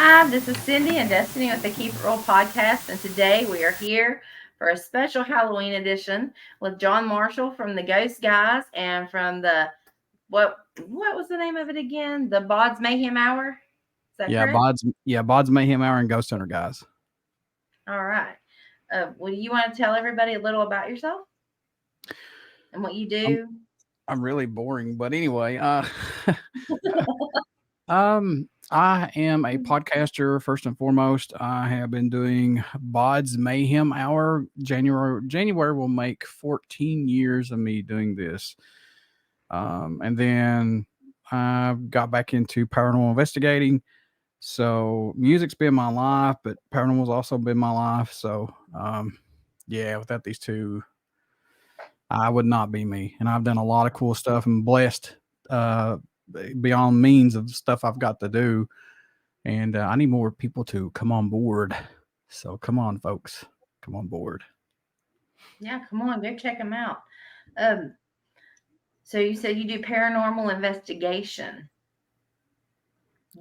Hi, this is Cindy and Destiny with the Keep It Roll podcast, and today we are here for a special Halloween edition with John Marshall from the Ghost Guys and from the what was the name of it again? The Bod's Mayhem Hour. Is that Yeah, correct? Bod's Mayhem Hour and Ghost Hunter guys. All right. Well, you want to tell everybody a little about yourself and what you I'm do? I'm really boring, but anyway, I am a podcaster first and foremost. I have been doing Bod's Mayhem Hour. January will make 14 years of me doing this. And then I got back into paranormal investigating. So music's been my life, but paranormal's also been my life. So yeah, without these two, I would not be me. And I've done a lot of cool stuff and blessed uh, beyond means of stuff I've got to do. And I need more people to come on board. So come on, folks, come on board. Yeah, come on, go check them out. Um, so you said you do paranormal investigation.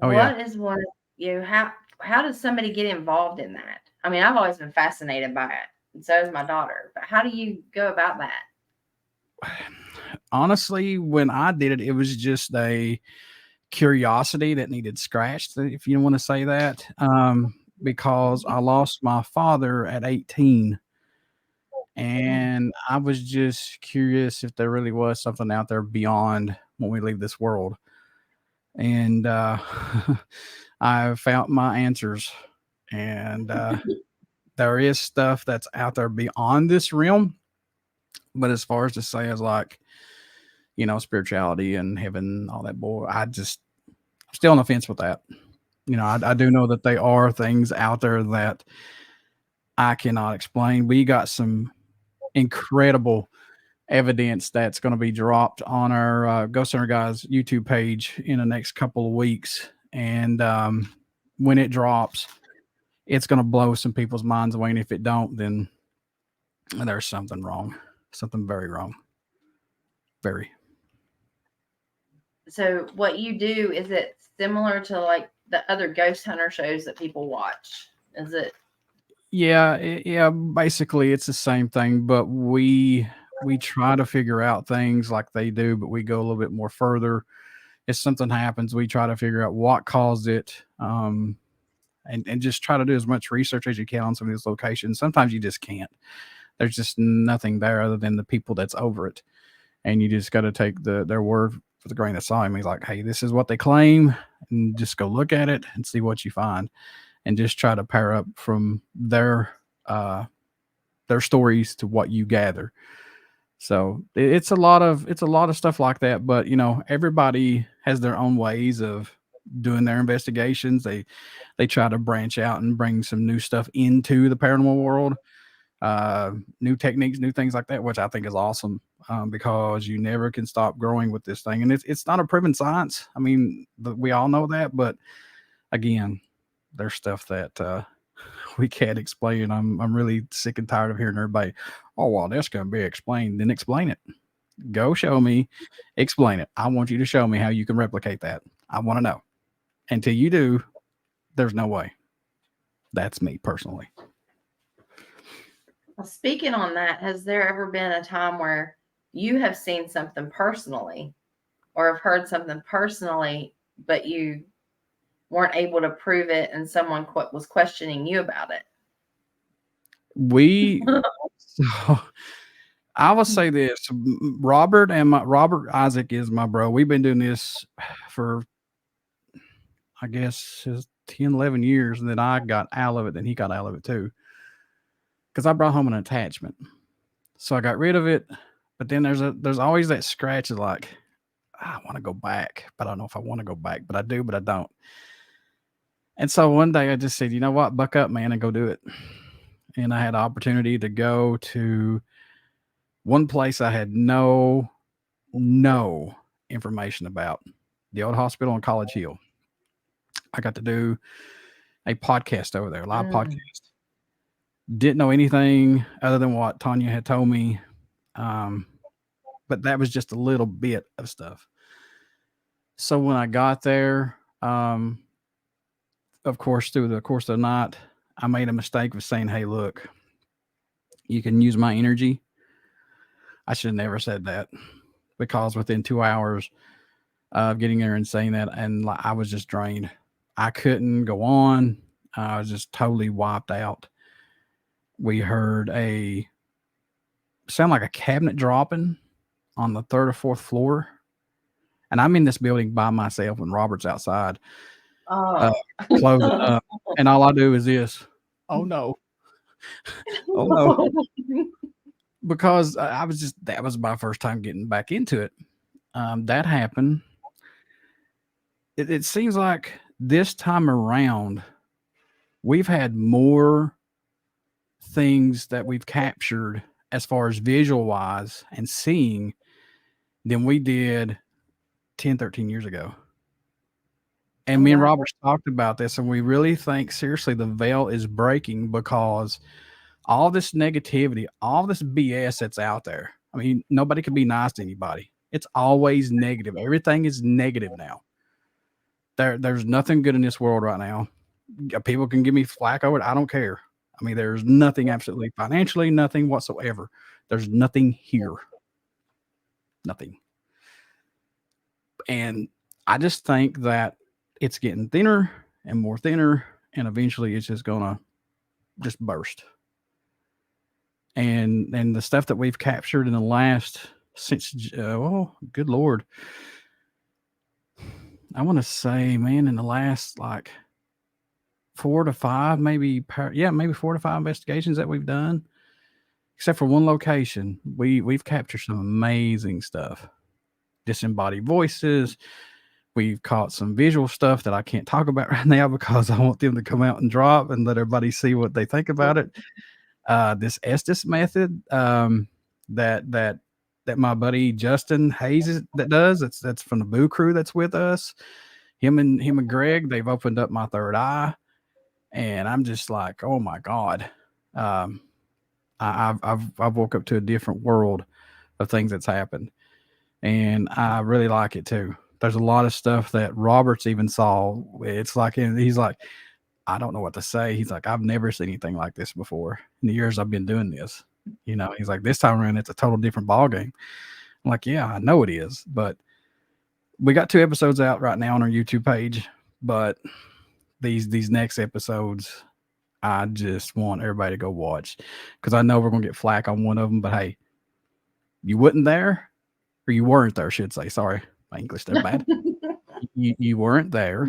Oh yeah. What is one of you? How does somebody get involved in that? I mean, I've always been fascinated by it, and so is my daughter. But how do you go about that? Honestly, when I did it, it was just a curiosity that needed scratched, if you want to say that. Because I lost my father at 18. Mm. And I was just curious if there really was something out there beyond when we leave this world. And I found my answers. And there is stuff that's out there beyond this realm. But as far as to say as like, spirituality and heaven, all that boy, I'm still on the fence with that. I do know that they are things out there that I cannot explain. We got some incredible evidence that's going to be dropped on our Ghost Hunter Guys YouTube page in the next couple of weeks. And when it drops, it's going to blow some people's minds away. And if it don't, then there's something wrong, something very wrong, very. So, what you do, is it similar to like the other ghost hunter shows that people watch? Is it? Yeah, basically it's the same thing, but we try to figure out things like they do, but we go a little bit more further. If something happens, we try to figure out what caused it. And just try to do as much research as you can on some of these locations. Sometimes you just can't. There's just nothing there other than the people that's over it, and you just got to take their word for the grain of salt. I mean, like, hey, this is what they claim, and just go look at it and see what you find, and just try to pair up from uh, their stories to what you gather. So it's a lot of stuff like that. But everybody has their own ways of doing their investigations. They try to branch out and bring some new stuff into the paranormal world, new techniques, new things like that, which I think is awesome. Because you never can stop growing with this thing, and it's not a proven science. I mean, we all know that, but again, there's stuff that we can't explain. I'm really sick and tired of hearing everybody. Oh well, that's going to be explained. Then explain it. Go show me. Explain it. I want you to show me how you can replicate that. I want to know. Until you do, there's no way. That's me personally. Well, speaking on that, has there ever been a time where you have seen something personally, or have heard something personally, but you weren't able to prove it, and someone was questioning you about We it? so I will say this: Robert Isaac is my bro. We've been doing this for I guess 10, 11 years, and then I got out of it, and he got out of it too. Because I brought home an attachment, so I got rid of it. But then there's always that scratch of like, I want to go back, but I don't know if I want to go back. But I do, but I don't. And so one day I just said, you know what, buck up, man, and go do it. And I had the opportunity to go to one place I had no information about, the old hospital on College Hill. I got to do a podcast over there, live Mm. podcast. Didn't know anything other than what Tanya had told me. Um, but that was just a little bit of stuff. So when I got there, of course, through the course of the night, I made a mistake of saying, "Hey, look, you can use my energy." I should have never said that because within 2 hours of getting there and saying that, and like, I was just drained. I couldn't go on. I was just totally wiped out. We heard a sound like a cabinet dropping on the third or fourth floor, and I'm in this building by myself when Robert's outside, uh, Oh. closing up, and all I do is this. Oh no! Oh no! Because I was just that was my first time getting back into it. That happened. It seems like this time around we've had more things that we've captured as far as visual wise and seeing than we did 10, 13 years ago. And Oh, me and wow. Robert talked about this, and we really think seriously the veil is breaking because all this negativity, all this BS that's out there. I mean, nobody can be nice to anybody. It's always negative. Everything is negative now. There's nothing good in this world right now. People can give me flack over it. I don't care. I mean, there's nothing absolutely financially, nothing whatsoever. There's nothing here. Nothing. And I just think that it's getting thinner and more thinner, and eventually it's just gonna just burst. And the stuff that we've captured in the last since oh good lord, I want to say, man, in the last like 4 to 5, maybe 4 to 5 investigations that we've done, except for one location, we've captured some amazing stuff. Disembodied voices. We've caught some visual stuff that I can't talk about right now because I want them to come out and drop and let everybody see what they think about it. This Estes method that that that my buddy Justin Hayes that does. That's from the Boo Crew that's with us. Him and Greg, they've opened up my third eye, and I'm just like, oh my god. Um, I've woke up to a different world of things that's happened, and I really like it too. There's a lot of stuff that Roberts even saw. It's like he's like, I don't know what to say. He's like, I've never seen anything like this before in the years I've been doing this. He's like, this time around, it's a total different ball game. I'm like, yeah, I know it is, but we got 2 episodes out right now on our YouTube page. But these next episodes, I just want everybody to go watch because I know we're gonna get flack on one of them. But hey, you wasn't there, or you weren't there, I should say. Sorry, my English there bad. You weren't there.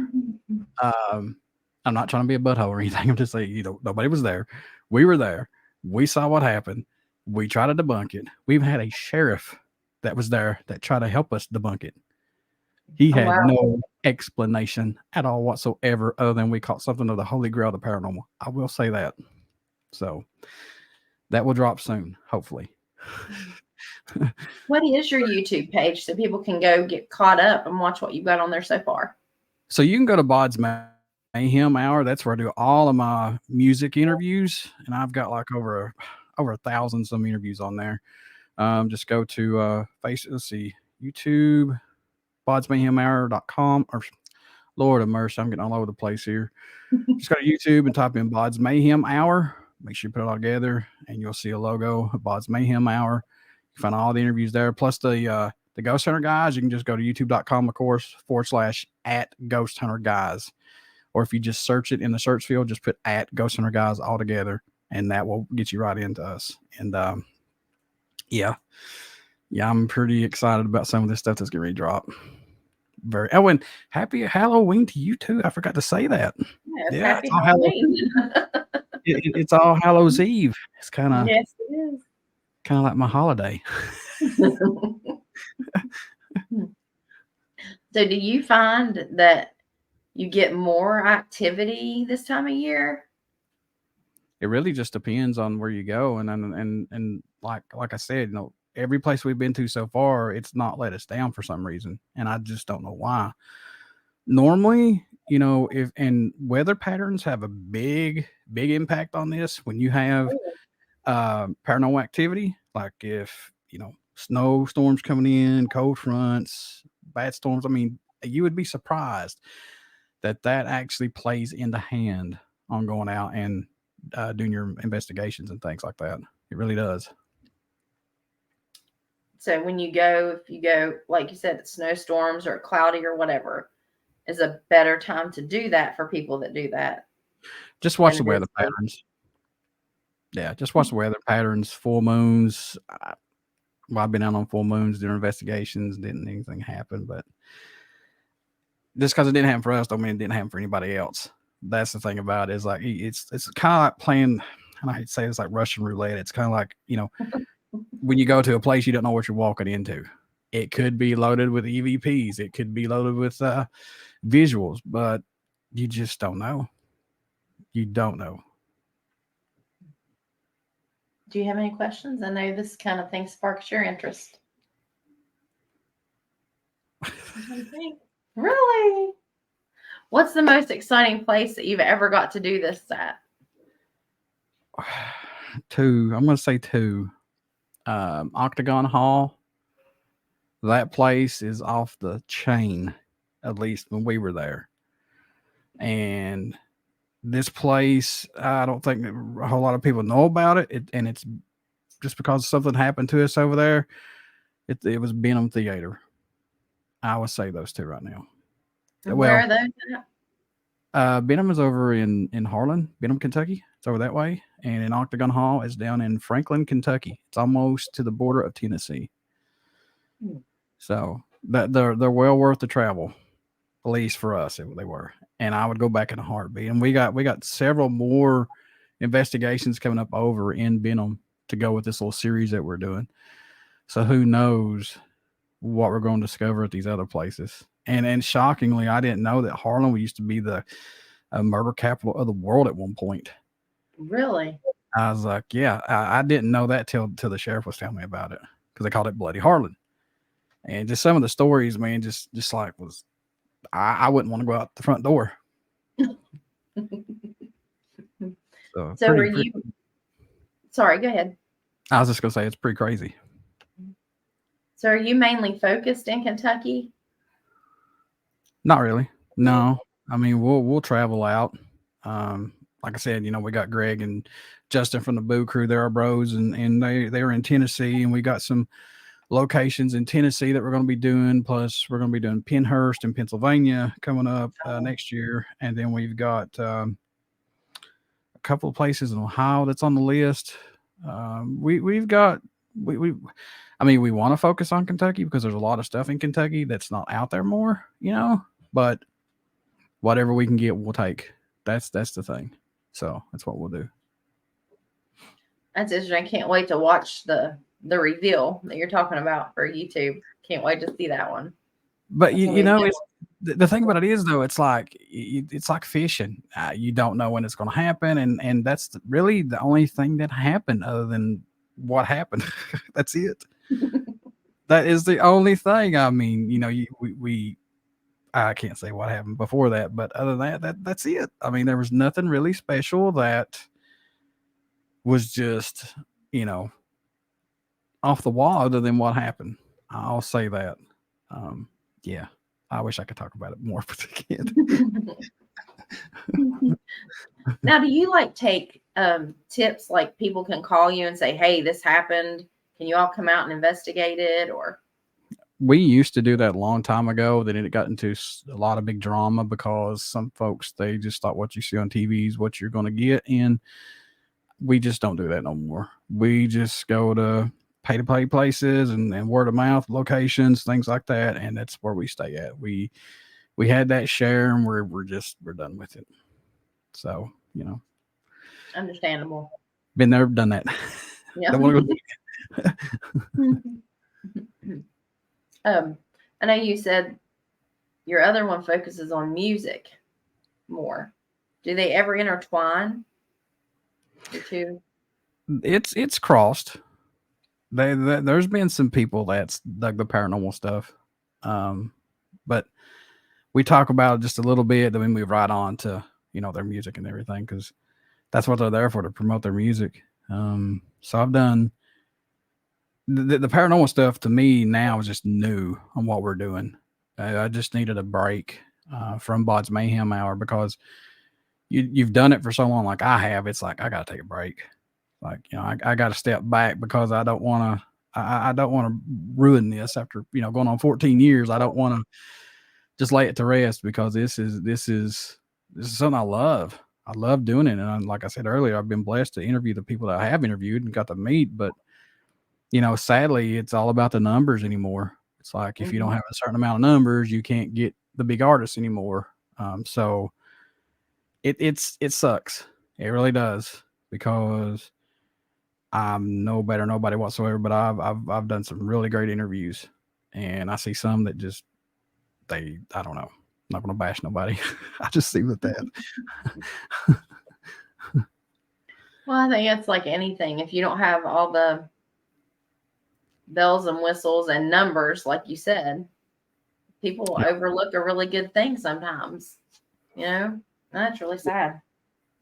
Um, I'm not trying to be a butthole or anything. I'm just saying, nobody was there. We were there. We saw what happened. We tried to debunk it. We even had a sheriff that was there that tried to help us debunk it. He Oh, had wow. no explanation at all whatsoever, other than we caught something of the holy grail of the paranormal. I will say that. So that will drop soon, hopefully. What is your YouTube page so people can go get caught up and watch what you've got on there so far? So you can go to Bod's Mayhem Hour. That's where I do all of my music interviews, and I've got like over 1,000 some interviews on there. Just go to let's see, YouTube, bodsmayhemhour.com, or Lord of mercy, I'm getting all over the place here. Just go to YouTube and type in Bod's Mayhem Hour. Make sure you put it all together, and you'll see a logo of Bod's Mayhem Hour. You find all the interviews there, plus the Ghost Hunter Guys. You can just go to youtube.com, of course, /@ Ghost Hunter Guys. Or if you just search it in the search field, just put @ Ghost Hunter Guys all together, and that will get you right into us. And yeah, I'm pretty excited about some of this stuff that's going to drop. And happy Halloween to you too. I forgot to say that. Yes, Yeah, happy Halloween. it's all Hallows Eve. It's Yes, it kind of like my holiday. is. So do you find that you get more activity this time of year? It really just depends on where you go, and like I said, every place we've been to so far, it's not let us down for some reason, and I just don't know why. Normally, if and weather patterns have a big impact on this. When you have paranormal activity, like if snowstorms coming in, cold fronts, bad storms, I mean, you would be surprised that actually plays into hand on going out and doing your investigations and things like that. It really does. So when you go, if you go, like you said, snowstorms or cloudy or whatever, is a better time to do that for people that do that Just watch than the it weather is for. patterns. Yeah, just watch the weather patterns, full moons. Well, I've been out on full moons doing investigations. Didn't anything happen, but just because it didn't happen for us, don't mean it didn't happen for anybody else. That's the thing about it. Is like it's kind of like playing. And I hate to say it's like Russian roulette. It's kind of like when you go to a place you don't know what you're walking into. It could be loaded with EVPs. It could be loaded with visuals, but you just don't know. You don't know. Do you have any questions? I know this kind of thing sparks your interest. Really? What's the most exciting place that you've ever got to do this at? Two. I'm going to say two. Octagon Hall. That place is off the chain, at least when we were there. And this place, I don't think a whole lot of people know about it. And it's just because something happened to us over there. It was Benham Theater. I would say those two right now. And where Well, are those at? Benham is over in Harlan, Benham, Kentucky. It's over that way. And in Octagon Hall is down in Franklin, Kentucky. It's almost to the border of Tennessee. So that they're well worth the travel, at least for us. They were, and I would go back in a heartbeat. And we got several more investigations coming up over in Benham to go with this little series that we're doing. So who knows what we're going to discover at these other places? And shockingly, I didn't know that Harlan used to be the murder capital of the world at one point. Really? I was like, yeah, I didn't know that till the sheriff was telling me about it because they called it Bloody Harlan. And just some of the stories, man, just like was, I wouldn't want to go out the front door. So are you? Sorry, go ahead. I was just gonna say it's pretty crazy. So are you mainly focused in Kentucky? Not really. No, I mean we'll travel out. Like I said, we got Greg and Justin from the Boo Crew. They're our bros, and they're in Tennessee, and we got some locations in Tennessee that we're going to be doing. Plus, we're going to be doing Pennhurst in Pennsylvania coming up next year, and then we've got a couple of places in Ohio that's on the list. We've got I mean, we want to focus on Kentucky because there's a lot of stuff in Kentucky that's not out there more, but whatever we can get, we'll take. That's the thing. So that's what we'll do. That's interesting. I can't wait to watch the reveal that you're talking about for YouTube. Can't wait to see that one. But it's, the thing about it is though, it's like fishing. You don't know when it's going to happen, and that's really the only thing that happened other than what happened. That's it. That is the only thing. I mean, I can't say what happened before that, but other than that's it. I mean, there was nothing really special that was just, off the wall other than what happened. I'll say that. Yeah, I wish I could talk about it more, but I can't. Now, do you take tips? Like people can call you and say, "Hey, this happened. Can you all come out and investigate it?" Or we used to do that a long time ago. Then it got into a lot of big drama because some folks, they just thought what you see on TV is what you're going to get, and we just don't do that no more. We just go to pay-to-play places and word of mouth locations, things like that, and that's where we stay at. We had that share, and we're done with it. So understandable. Been there, done that. Yeah. Don't want to go. I know you said your other one focuses on music more. Do they ever intertwine the two? It's crossed. There's been some people that's dug the paranormal stuff, but we talk about it just a little bit, then we move right on to their music and everything because that's what they're there for, to promote their music. So I've done the paranormal stuff. To me now is just new on what we're doing. I just needed a break. from Bod's Mayhem Hour, because you've done it for so long, like I have. It's like I got to take a break. Like, I got to step back because I don't want to. I don't want to ruin this after going on 14 years. I don't want to just lay it to rest, because this is something I love. I love doing it, and like I said earlier, I've been blessed to interview the people that I have interviewed and got to meet. But sadly, it's all about the numbers anymore. It's like if you don't Mhm. have a certain amount of numbers, you can't get the big artists anymore. So it sucks. It really does, because I'm no better nobody whatsoever. But I've done some really great interviews, and I see some that just I don't know. I'm not gonna bash nobody. I just see with that. Well, I think it's like anything. If you don't have all the bells and whistles and numbers, like you said, people Yeah. overlook a really good thing sometimes. That's really sad.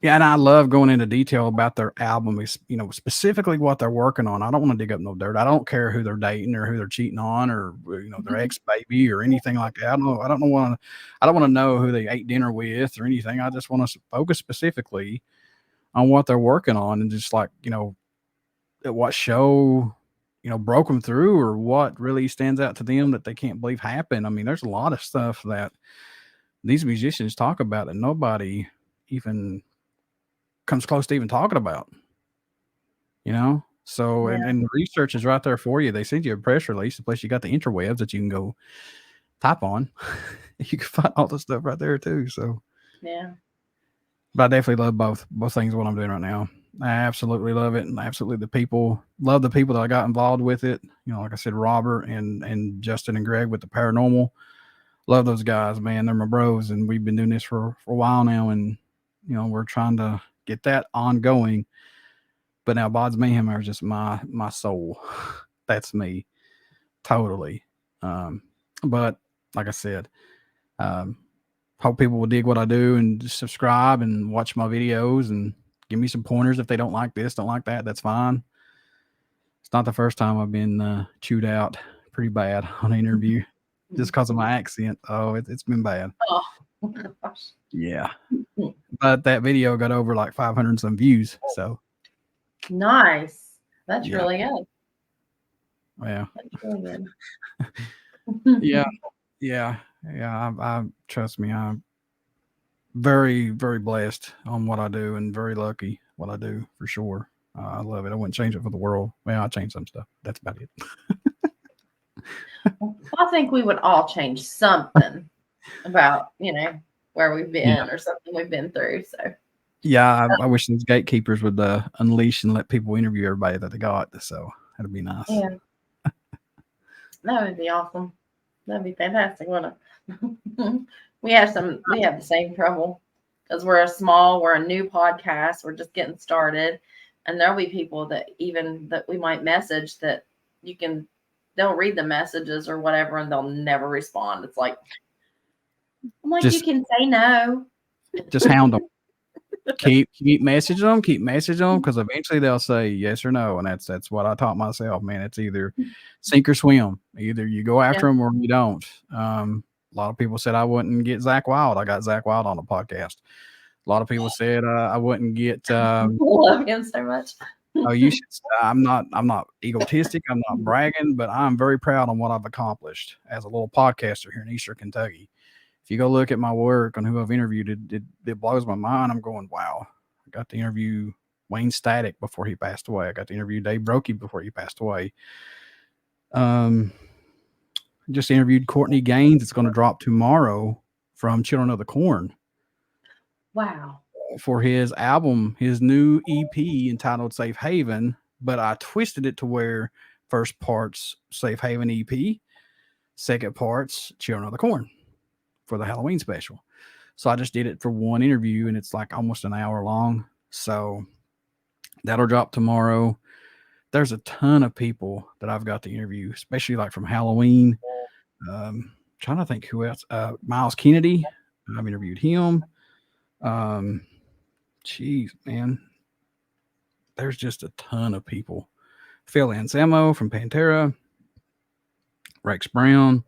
Yeah, and I love going into detail about their album, specifically what they're working on. I don't want to dig up no dirt. I don't care who they're dating or who they're cheating on, or their ex baby or anything like that. I don't want to. I don't want to know who they ate dinner with or anything. I just want to focus specifically on what they're working on, and just like what show broke them through, or what really stands out to them that they can't believe happened. I mean, there's a lot of stuff that these musicians talk about that nobody even comes close to even talking about, so Yeah. and the research is right there for you. They send you a press release, plus you got the interwebs that you can go type on. You can find all the stuff right there too. So, Yeah. but I definitely love both things, what I'm doing right now. I absolutely love it, and absolutely love the people that I got involved with it. Like I said, Robert and Justin and Greg with the paranormal. Love those guys, man. They're my bros, and we've been doing this for a while now, and we're trying to get that ongoing. But now Bod's Mayhem is just my soul. That's me totally. Um, but like I said, um, hope people will dig what I do and just subscribe and watch my videos and give me some pointers if they don't like this, don't like that. That's fine. It's not the first time I've been chewed out pretty bad on an interview just because of my accent. Oh, it's been bad. Oh, gosh. Yeah, but that video got over like 500 some views. So Nice. That's yeah, really good. yeah, That's really good. yeah, yeah, yeah. I trust me. I'm very, very blessed on what I do, and very lucky what I do for sure. I love it. I wouldn't change it for the world. Well, I change some stuff. That's about it. I think we would all change something about, where we've Yeah, been or something we've been through. So, yeah. I wish these gatekeepers would unleash and let people interview everybody that they got. So that'd be nice. yeah, that would be awesome. That'd be fantastic, wouldn't it? We have the same trouble because we're a new podcast. We're just getting started. And there'll be people that we might message that they'll read the messages or whatever and they'll never respond. I'm like, you Just can say no. just hound them. Keep messaging them. Keep messaging them, because eventually they'll say yes or no, and that's what I taught myself. Man, it's either sink or swim. Either you go Yeah. after them or you don't. A lot of people said I wouldn't get Zach Wild. I got Zach Wild on the podcast. A lot of people said I wouldn't get. Love him so much. Oh, you should. I'm not egotistic. I'm not bragging, but I'm very proud on what I've accomplished as a little podcaster here in Eastern Kentucky. If you go look at my work and who I've interviewed, it blows my mind. I'm going, wow. I got to interview Wayne Static before he passed away. I got to interview Dave Brokey before he passed away. Um, just interviewed Courtney Gaines. It's going to drop tomorrow from Children of the Corn Wow. for his album, his new EP entitled Safe Haven. But I twisted it to where first part's Safe Haven EP, second part's Children of the Corn for the Halloween special. So I just did it for one interview, and it's like almost an hour long. So that'll drop tomorrow. There's a ton of people that I've got to interview, especially like from Halloween. Trying to think who else. Miles Kennedy. I've interviewed him. Um, Jeez, man. There's just a ton of people. Phil Anselmo from Pantera. Rex Brown.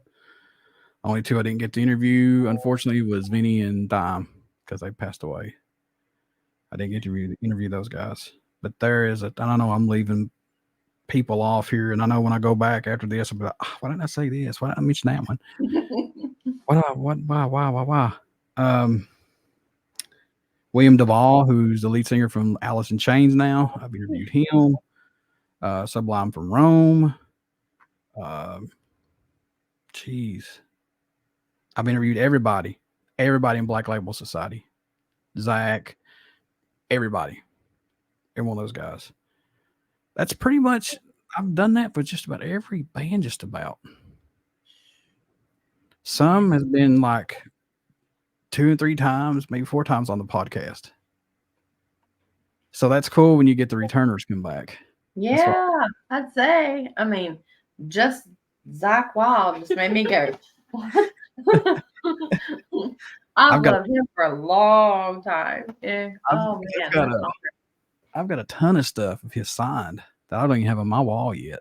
Only two I didn't get to interview, unfortunately, was Vinny and Dime because they passed away. I didn't get to interview those guys. But there is a, and I know I'm leaving people off here, and I know when I go back after this, I'll be like, why didn't I say this? Why didn't I mention that one? Why? Um, William Duvall, who's the lead singer from Alice in Chains now. I've interviewed him. Sublime from Rome. Um, Jeez. I've interviewed everybody. Everybody in Black Label Society. Zach. Everybody. Every one of those guys. That's pretty much, I've done that for just about every band, just about. Some has been like 2 and 3 times, maybe 4 times on the podcast. So that's cool when you get the returners come back. Yeah, I'd say. I mean, just Zach Wild just made me go. I've loved him for a long time. Yeah. Oh man, I've got a ton of stuff of his signed that I don't even have on my wall yet.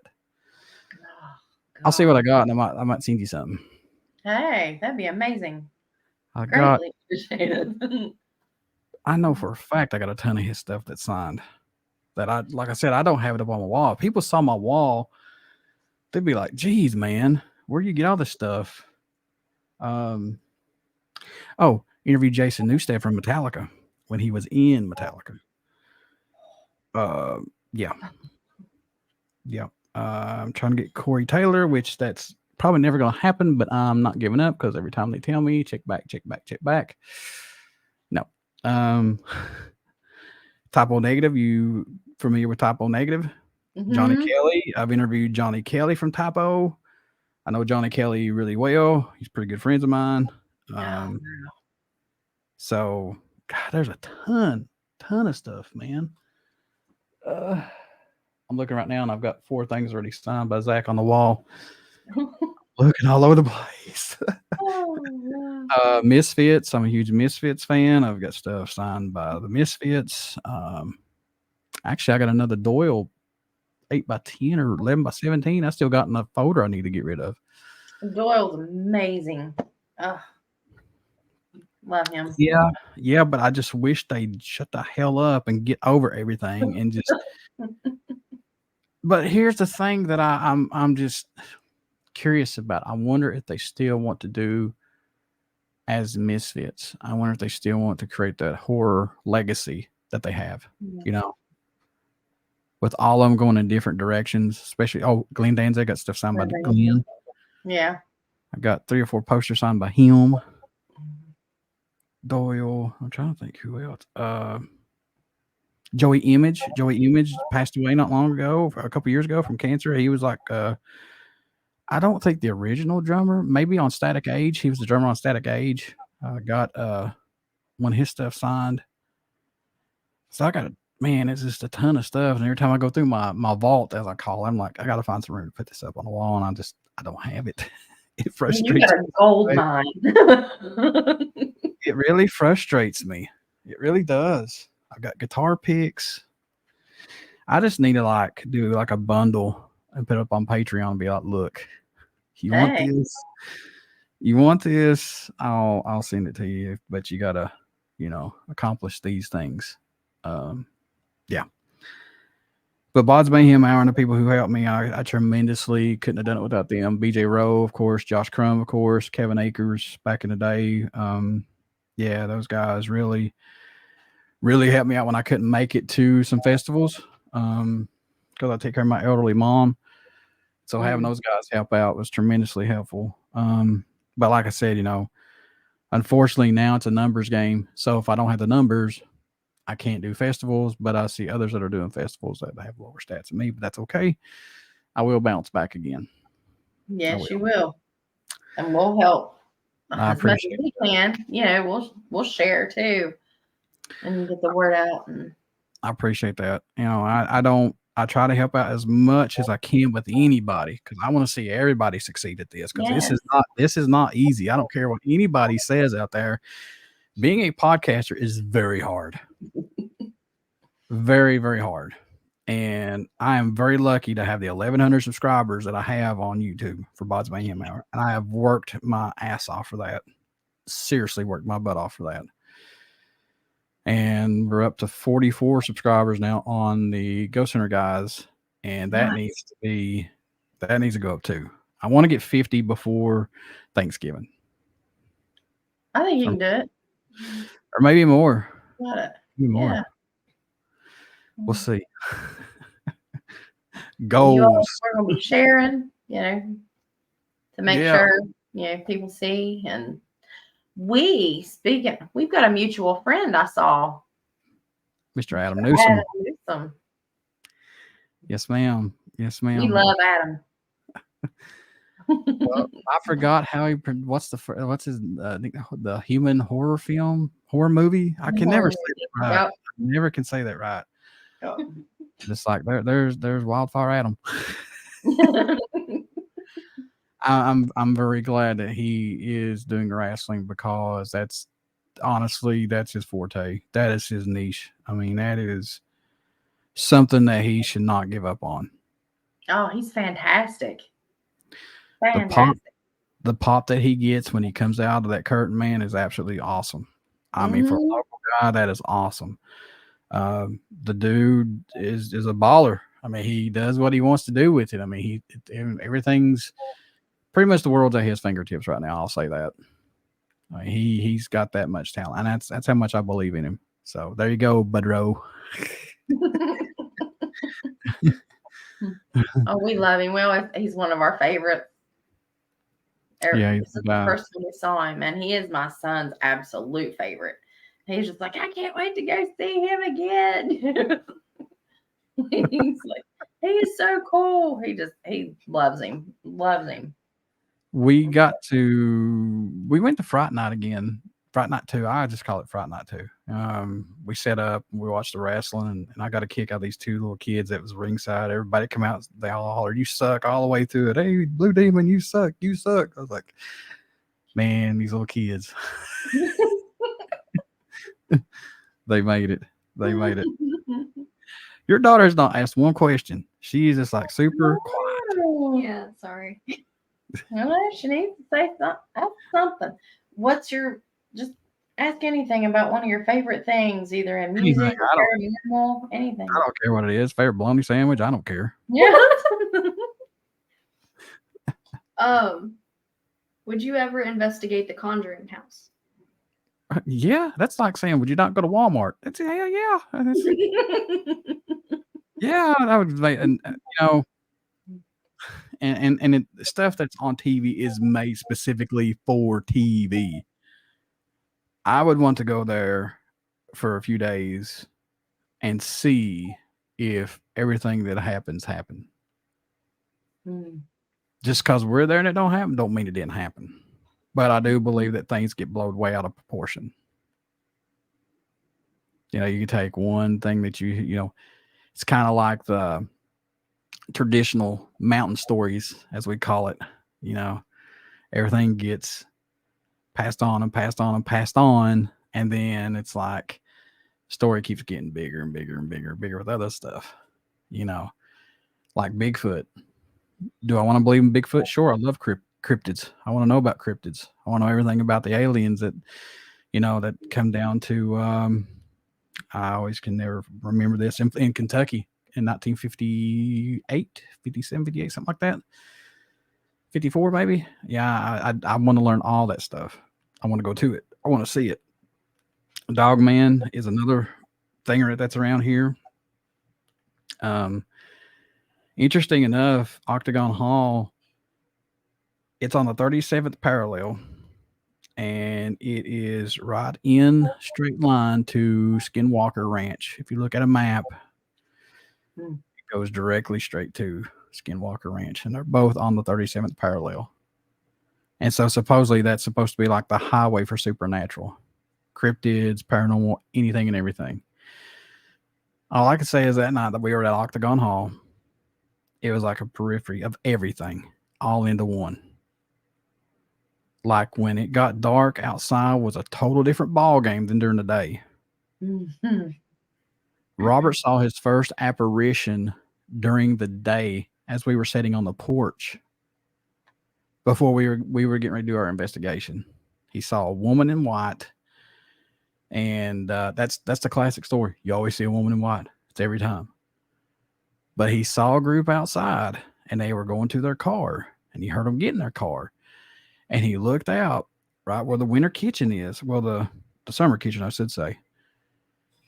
Oh, I'll see what I got, and I might send you something. Hey, that'd be amazing. Greatly appreciated. I know for a fact I got a ton of his stuff that's signed. That like I said, I don't have it up on my wall. If people saw my wall, they'd be like, "Geez, man, where do you get all this stuff?" Interviewed Jason Newsted from Metallica when he was in Metallica. Yeah. I'm trying to get Corey Taylor, which that's probably never going to happen, but I'm not giving up because every time they tell me, check back. No. Typo Negative, you familiar with Typo Negative? Mm-hmm. Johnny Kelly. I've interviewed Johnny Kelly from Typo. I know Johnny Kelly really well. He's pretty good friends of mine. So, God, there's a ton of stuff, man. I'm looking right now, and I've got 4 things already signed by Zach on the wall. Looking all over the place. Misfits. I'm a huge Misfits fan. I've got stuff signed by the Misfits. Actually, I got another Doyle 8x10 or 11x17. I still got in a folder I need to get rid of. Doyle's amazing. Love him. Yeah, but I just wish they'd shut the hell up and get over everything and just. But here's the thing that I'm just curious about. I wonder if they still want to do as Misfits. I wonder if they still want to create that horror legacy that they have. You know, with all of them going in different directions. Especially, Glenn Danzig got stuff signed by Glenn. Yeah, I got 3 or 4 posters signed by him. Doyle. I'm trying to think who else. Joey Image passed away not long ago, a couple years ago from cancer. He was like, I don't think the original drummer, maybe on Static Age. He was the drummer on Static Age. Got one of his stuff signed. So I got it's just a ton of stuff. And every time I go through my vault, as I call it, I'm like, I got to find some room to put this up on the wall. And I don't have it. It frustrates me. You got a gold mine. It really frustrates me. It really does. I've got guitar picks. I just need to do a bundle and put it up on Patreon and be like, look, you want this? You want this? I'll send it to you, but you gotta, accomplish these things. Yeah. But Bod's Mayhem Hour and the people who helped me, I tremendously couldn't have done it without them. BJ Rowe, of course, Josh Crum, of course, Kevin Akers back in the day. Yeah, those guys really helped me out when I couldn't make it to some festivals. Because I take care of my elderly mom. So having those guys help out was tremendously helpful. But like I said, unfortunately now it's a numbers game. So if I don't have the numbers, I can't do festivals, but I see others that are doing festivals that have lower stats than me, but that's okay. I will bounce back again. Yes, you will. And we'll help as much as we can. We'll share too and get the word out. And I appreciate that. I try to help out as much as I can with anybody because I want to see everybody succeed at this because this is not easy. I don't care what anybody says out there. Being a podcaster is very hard. Very, very hard. And I am very lucky to have the 1,100 subscribers that I have on YouTube for Bod's Mayhem Hour. And I have worked my ass off for that. Seriously worked my butt off for that. And we're up to 44 subscribers now on the Ghost Hunter guys. And that needs to go up too. I want to get 50 before Thanksgiving. I think you can do it. Or maybe more. Got it. Maybe more. Yeah. We'll see. You Goals. all are going to be sharing, to make sure, people see. And we've got a mutual friend I saw. Mr. Adam Newsom. Yes, ma'am. Yes, ma'am. We love Adam. Well, I forgot how what's his the human horror movie. I can never say it right. Yep. I never can say that right. Yep. Just like there's Wildfire Adam. I'm very glad that he is doing wrestling, because that's his forte. That is his niche. I mean, that is something that he should not give up on. Oh, he's fantastic. The pop that he gets when he comes out of that curtain, man, is absolutely awesome. I mean, for a local guy, that is awesome. The dude is a baller. I mean, he does what he wants to do with it. I mean, everything's pretty much the world's at his fingertips right now. I'll say that. I mean, he's got that much talent, and that's how much I believe in him. So there you go, Budrow. Oh, we love him. Well, he's one of our favorites. Yeah, he's the guy. First time we saw him, and he is my son's absolute favorite. He's just like, I can't wait to go see him again. He's like, he is so cool. He loves him. We went to Fright Night again. Fright Night 2. I just call it Fright Night 2. We set up, we watched the wrestling, and I got a kick out of these two little kids that was ringside. Everybody come out, they all holler, "You suck," all the way through it. "Hey, Blue Demon, you suck, you suck." I was like, man, these little kids. They made it. Your daughter has not asked one question. She's just like super quiet. Yeah, sorry. Well, she needs to say something. Just ask anything about one of your favorite things, either in music or paranormal, anything. I don't care what it is. Favorite bologna sandwich, I don't care. Yeah. Would you ever investigate the Conjuring house? Yeah, that's like saying, would you not go to Walmart? That's yeah. Yeah, I would make, and and the stuff that's on TV is made specifically for TV. I would want to go there for a few days and see if everything that happens happened. Just because we're there and it don't happen, don't mean it didn't happen. But I do believe that things get blown way out of proportion. You can take one thing that it's kind of like the traditional mountain stories, as we call it. Everything gets passed on and passed on and passed on, and then it's like story keeps getting bigger and bigger and bigger and bigger with other stuff. Like Bigfoot. Do I want to believe in Bigfoot? Sure, I love cryptids. I want to know about cryptids. I want to know everything about the aliens that that come down to I always can never remember this, in Kentucky in 1958, 57, 58, something like that. 54 maybe. Yeah, I want to learn all that stuff. I want to go to it. I want to see it. Dogman is another thing that's around here. Interesting enough, Octagon Hall, it's on the 37th parallel, and it is right in straight line to Skinwalker Ranch. If you look at a map, it goes directly straight to Skinwalker Ranch, and they're both on the 37th parallel. And so supposedly that's supposed to be like the highway for supernatural, cryptids, paranormal, anything and everything. All I can say is that night that we were at Octagon Hall, it was like a periphery of everything all into one. Like when it got dark outside was a total different ball game than during the day. Robert saw his first apparition during the day as we were sitting on the porch before we were getting ready to do our investigation. He saw a woman in white, and that's the classic story. You always see a woman in white. It's every time. But he saw a group outside, and they were going to their car, and he heard them get in their car, and he looked out right where the winter kitchen is. Well, the summer kitchen, I should say.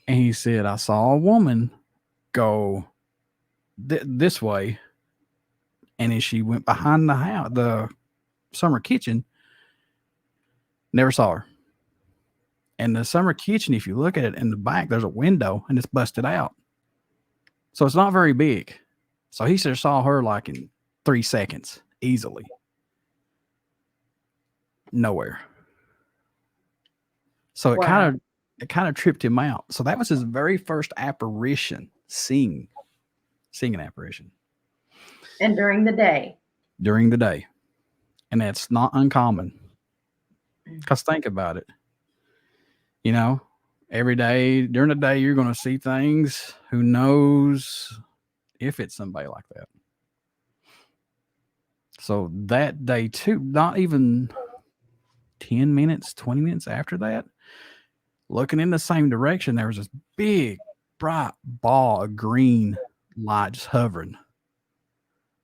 And he said, I saw a woman go this way, and as she went behind the house, the summer kitchen, never saw her. And the summer kitchen, if you look at it in the back, there's a window and it's busted out. So it's not very big. So he saw her like in 3 seconds, easily. Nowhere. So it kind of tripped him out. So that was his very first apparition, seeing an apparition. And during the day. During the day. And that's not uncommon. Because think about it. You know, every day, during the day, you're going to see things. Who knows if it's somebody like that. So that day, too, not even 10 minutes, 20 minutes after that, looking in the same direction, there was this big, bright ball of green light just hovering.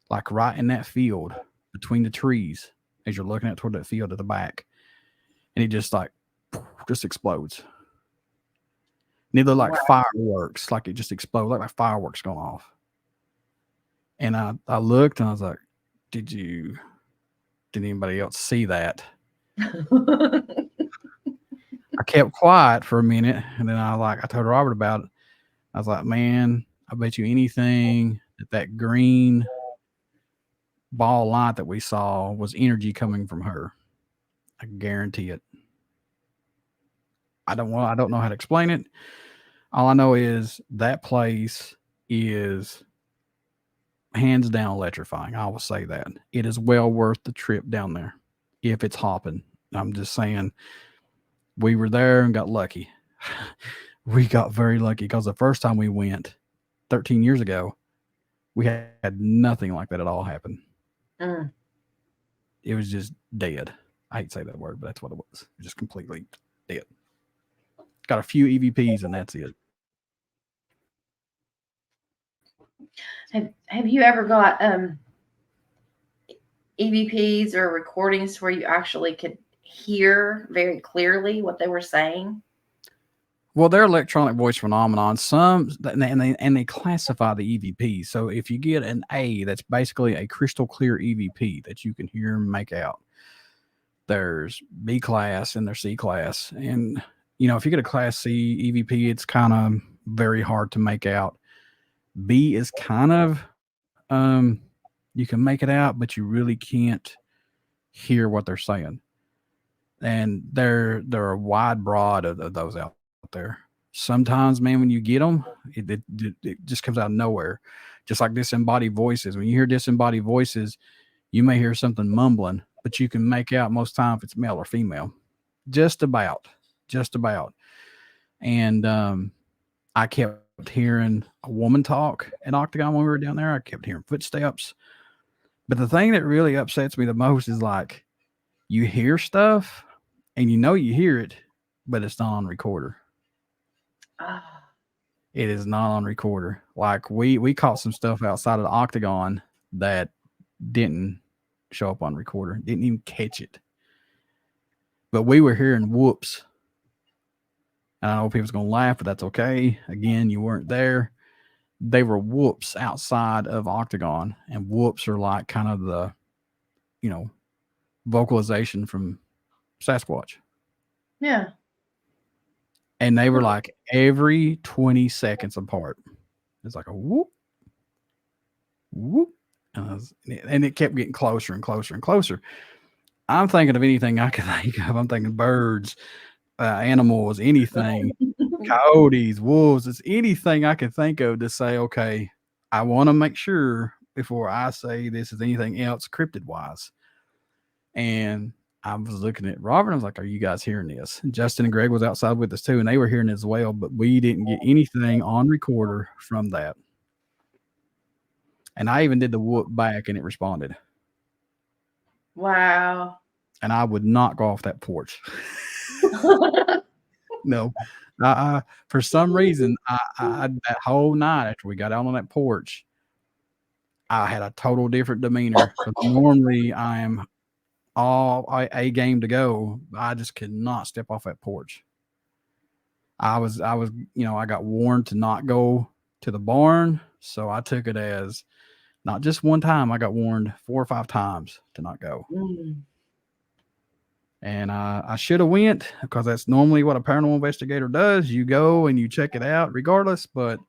Like right in that field between the trees as you're looking at toward that field at the back. And it just just explodes. And it looked like fireworks, like it just exploded, like fireworks going off. And I looked and I was like, did anybody else see that? I kept quiet for a minute, and then I told Robert about it. I was like, man, I bet you anything that green ball light that we saw was energy coming from her. I guarantee it. I don't know how to explain it. All I know is that place is hands down electrifying. I will say that. It is well worth the trip down there if it's hopping. I'm just saying we were there and got lucky. We got very lucky because the first time we went 13 years ago, we had nothing like that at all happen. It was just dead. I hate to say that word, but that's what it was. It was just completely dead. Got a few EVPs and that's it. Have you ever got EVPs or recordings where you actually could hear very clearly what they were saying? Well, they're electronic voice phenomenon. Some and they classify the EVP. So if you get an A, that's basically a crystal clear EVP that you can hear and make out. There's B class and there's C class. And if you get a class C EVP, it's kind of very hard to make out. B is kind of you can make it out, but you really can't hear what they're saying. And there are a wide broad of those out there. Sometimes, man, when you get them, it just comes out of nowhere. Just like disembodied voices. When you hear disembodied voices, you may hear something mumbling, but you can make out most time if it's male or female. Just about. And I kept hearing a woman talk at Octagon when we were down there. I kept hearing footsteps. But the thing that really upsets me the most is like you hear stuff and you hear it, but it's not on recorder. It is not on recorder. Like we caught some stuff outside of the Octagon that didn't show up on recorder. Didn't even catch it. But we were hearing whoops. And I know people's going to laugh, but that's okay. Again, you weren't there. They were whoops outside of Octagon. And whoops are like kind of the, vocalization from Sasquatch. Yeah. And they were like every 20 seconds apart. It's like a whoop, whoop. And it kept getting closer and closer and closer. I'm thinking of anything I can think of. I'm thinking birds, animals, anything, coyotes, wolves. It's anything I can think of to say, okay, I want to make sure before I say this is anything else cryptid wise. And I was looking at Robert. I was like, "Are you guys hearing this?" And Justin and Greg was outside with us too, and they were hearing it as well. But we didn't get anything on recorder from that. And I even did the whoop back, and it responded. Wow. And I would not go off that porch. No, for some reason, I that whole night after we got out on that porch, I had a total different demeanor. Because normally I am all a game to go. I just could not step off that porch. I was, I got warned to not go to the barn, so I took it as not just one time. I got warned 4 or 5 times to not go. Mm. And I should have went because that's normally what a paranormal investigator does. You go and you check it out regardless. But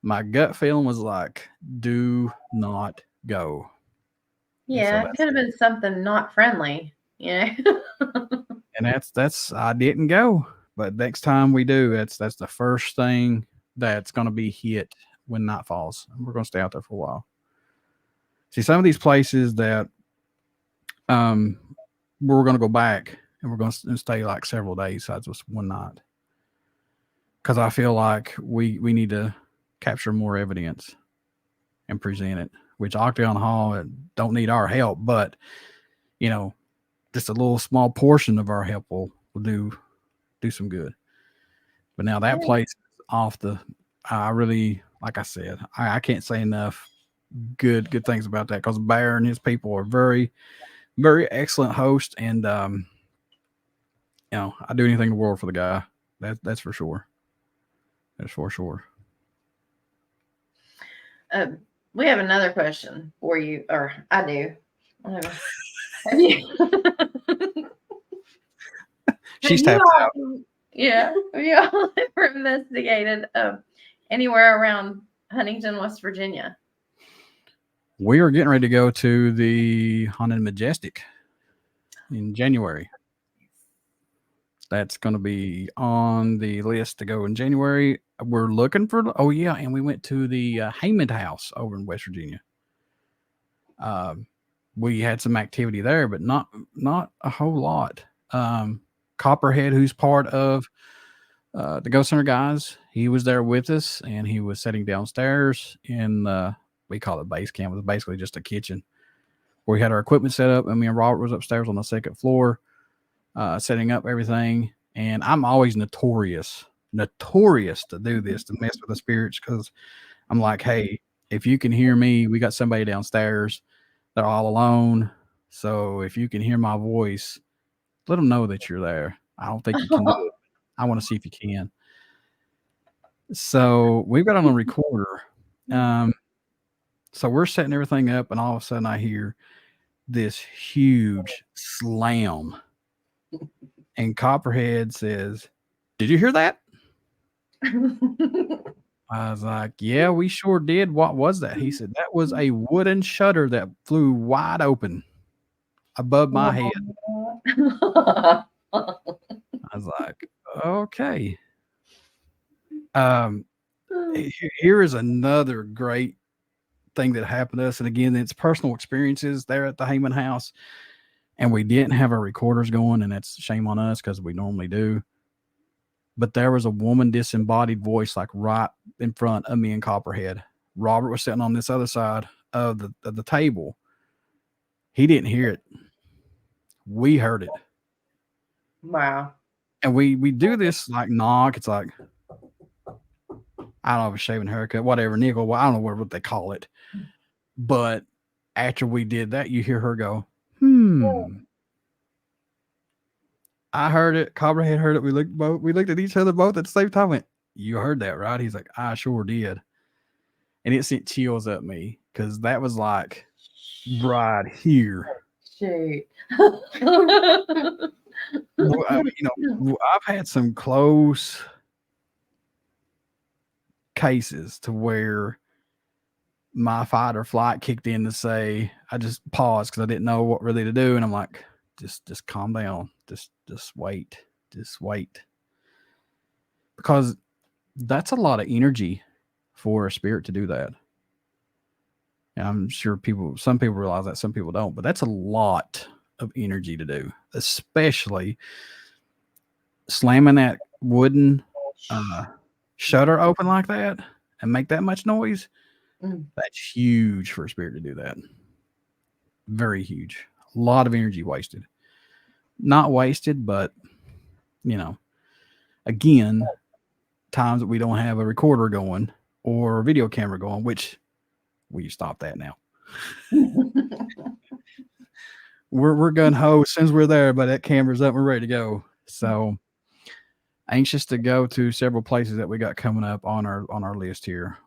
my gut feeling was like, do not go. Yeah, it could have been something not friendly, And that's I didn't go. But next time we do, that's the first thing that's going to be hit when night falls. And we're going to stay out there for a while. See, some of these places that we're going to go back and we're going to stay like several days, besides just one night. Because I feel like we need to capture more evidence and present it, which Octagon Hall don't need our help, but just a little small portion of our help will do some good. But now that place is off the. I really, like I said, I can't say enough good things about that because Bear and his people are very, very excellent host, and I'd do anything in the world for the guy. That's for sure. That's for sure. We have another question for you, or I do. Have you? She's tapped out. Yeah. Have you all ever investigated anywhere around Huntington, West Virginia? We are getting ready to go to the Haunted Majestic in January. That's going to be on the list to go in January. We're looking for. Oh yeah, and we went to the Haymond House over in West Virginia. We had some activity there, but not a whole lot. Copperhead, who's part of the Ghost Hunter guys, he was there with us, and he was sitting downstairs in we call it base camp. It was basically just a kitchen where we had our equipment set up, and me and Robert was upstairs on the second floor. Setting up everything, and I'm always notorious to do this, to mess with the spirits, because I'm like, hey, if you can hear me, we got somebody downstairs. They're all alone, so if you can hear my voice, let them know that you're there. I don't think you can do it. I want to see if you can. So we've got on a recorder. So we're setting everything up, and all of a sudden I hear this huge slam. And Copperhead says, "Did you hear that?" I was like, "Yeah, we sure did. What was that?" He said, "That was a wooden shutter that flew wide open above my head." I was like, "Okay." Here is another great thing that happened to us, and again, it's personal experiences there at the Heyman House. And we didn't have our recorders going, and that's shame on us because we normally do. But there was a woman disembodied voice like right in front of me and Copperhead. Robert was sitting on this other side of the table. He didn't hear it. We heard it. Wow. And we do this like knock. It's like, I don't know, if it's shaving haircut, whatever, nickel. Well, I don't know what they call it. But after we did that, you hear her go, I heard it. Copperhead heard it. We looked at each other both at the same time. Went, you heard that, right? He's like, I sure did. And it sent chills up me because that was like right here. Shoot. I've had some close cases to where my fight or flight kicked in to say, I just paused because I didn't know what really to do. And I'm like, just calm down. Just wait. Just wait. Because that's a lot of energy for a spirit to do that. And I'm sure some people realize that, some people don't, but that's a lot of energy to do, especially slamming that wooden shutter open like that and make that much noise. Mm. That's huge for a spirit to do that. Very huge. A lot of energy wasted. Not wasted, but again, times that we don't have a recorder going or a video camera going, which we stop that now. We're gun ho as soon as we're there, but that camera's up, we're ready to go. So anxious to go to several places that we got coming up on our list here.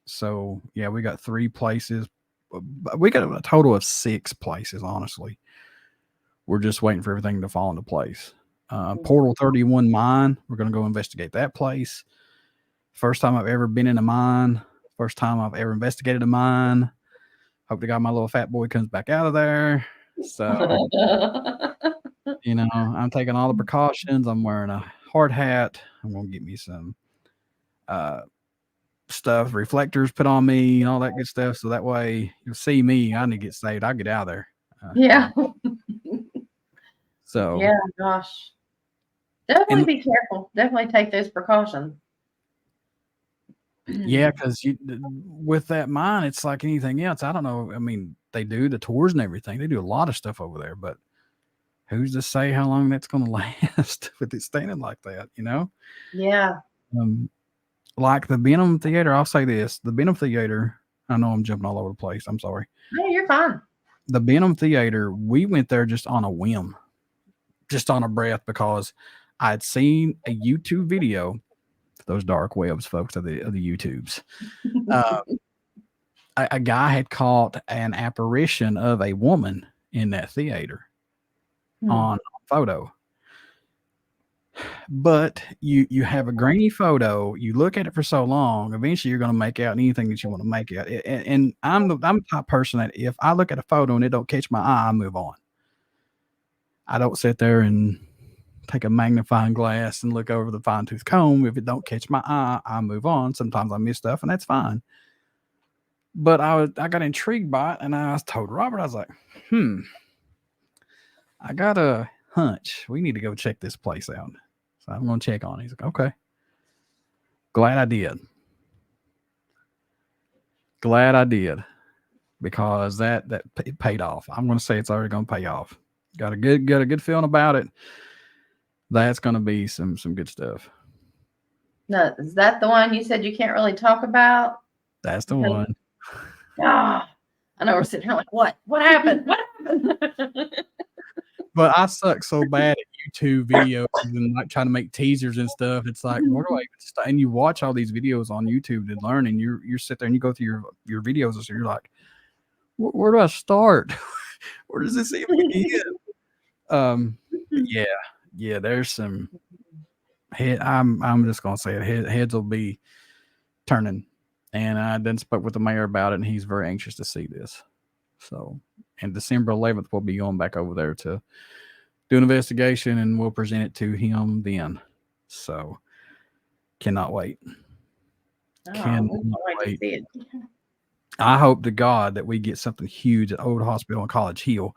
So yeah, we got 3 places. We got a total of 6 places, honestly. We're just waiting for everything to fall into place. Portal 31 mine, we're going to go investigate that place. First time I've ever been in a mine. First time I've ever investigated a mine. Hope to God my little fat boy comes back out of there. So, I'm taking all the precautions. I'm wearing a hard hat. I'm going to get me some stuff, reflectors put on me and all that good stuff. So that way you'll see me. I need to get saved. I'll get out of there. Yeah. So, yeah, gosh. Definitely be careful. Definitely take those precautions. Yeah, because with that mine, it's like anything else. I don't know. I mean, they do the tours and everything. They do a lot of stuff over there, but who's to say how long that's going to last with it standing like that, Yeah. Like the Benham Theater, I'll say this. The Benham Theater, I know I'm jumping all over the place. I'm sorry. No, you're fine. The Benham Theater, we went there just on a whim, just on a breath, because I'd seen a YouTube video, those dark webs, folks, of the YouTubes. A guy had caught an apparition of a woman in that theater on photo. But you have a grainy photo, you look at it for so long, eventually you're going to make out anything that you want to make out. And I'm the type of person that if I look at a photo and it don't catch my eye, I move on. I don't sit there and take a magnifying glass and look over the fine tooth comb. If it don't catch my eye, I move on. Sometimes I miss stuff, and that's fine. But I got intrigued by it, and I told Robert, I was like, I got a hunch. We need to go check this place out. So I'm going to check on it. He's like, okay. Glad I did. Because that paid off. I'm going to say it's already going to pay off. Got a good feeling about it. That's going to be some good stuff. No, is that the one you said you can't really talk about? That's the one. I know we're sitting here like, what? What happened? What happened? But I suck so bad at YouTube videos and like trying to make teasers and stuff. It's like, where do I even start? And you watch all these videos on YouTube to learn, and you sit there and you go through your videos, and so you're like, where do I start? Where does this even begin? Yeah. There's some head. I'm just gonna say it. Heads will be turning, and I then spoke with the mayor about it, and he's very anxious to see this. So, and December 11th, we'll be going back over there to do an investigation, and we'll present it to him then. So, cannot wait. Cannot wait. To see it. I hope to God that we get something huge at Old Hospital in College Hill,